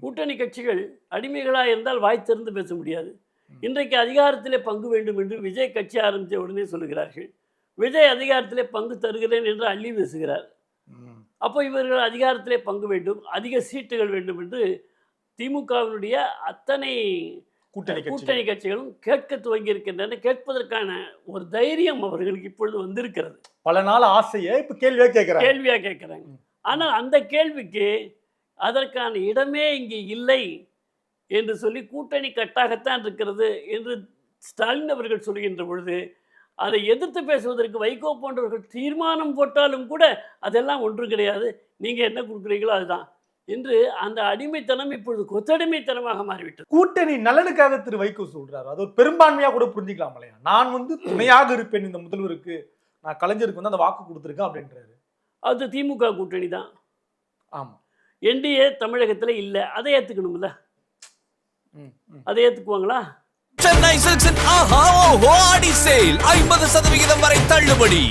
கூட்டணி கட்சிகள் அடிமைகளாக இருந்தால் வாய் திறந்து பேச முடியாது. இன்றைக்கு அதிகாரத்திலே பங்கு வேண்டும் என்று விஜய் கட்சி ஆரம்பித்த உடனே சொல்லுகிறார்கள். விஜய் அதிகாரத்திலே பங்கு தருகிறேன் என்று அள்ளி வீசுகிறார். அப்போ இவர்கள் அதிகாரத்திலே பங்கு வேண்டும், அதிக சீட்டுகள் வேண்டும் என்று திமுகவினுடைய அத்தனை கூட்டணி கட்சிகளும் கேட்க துவங்கி இருக்கின்றன. கேட்பதற்கான ஒரு தைரியம் அவர்களுக்கு இப்பொழுது வந்திருக்கிறது. பல நாள் ஆசையை இப்ப கேள்வியா கேட்கிறாங்க. ஆனால் அந்த கேள்விக்கு அதற்கான இடமே இங்கே இல்லை என்று சொல்லி கூட்டணி கட்டாகத்தான் இருக்கிறது என்று ஸ்டாலின் அவர்கள் சொல்கின்ற பொழுது அதை எதிர்த்து பேசுவதற்கு வைகோ போன்றவர்கள் தீர்மானம் போட்டாலும் கூட அதெல்லாம் ஒன்று கிடையாது, நீங்கள் என்ன கொடுக்குறீங்களோ அதுதான் என்று அந்த அடிமைத்தனம் இப்பொழுது கொத்தடிமைத்தனமாக மாறிவிட்டது. கூட்டணி நலனுக்காக திரு வைகோ சொல்றாரு, அது ஒரு பெரும்பான்மையா கூட புரிஞ்சுக்கலாம் இல்லையா? நான் துணையாக இருப்பேன் இந்த முதல்வருக்கு, நான் கலைஞருக்கு அந்த வாக்கு கொடுத்துருக்கேன் அப்படின்றாரு. அது திமுக கூட்டணி தான். ஆமா, என்டிஏ தமிழகத்தில் இல்லை, அதை ஏற்றுக்கணும்ல. அதை ஏற்றுக்குவாங்களா? சென்னை சில்க்ஸின் ஆஹா ஓஹோ ஆடி சேல் 50% வரை தள்ளுபடி.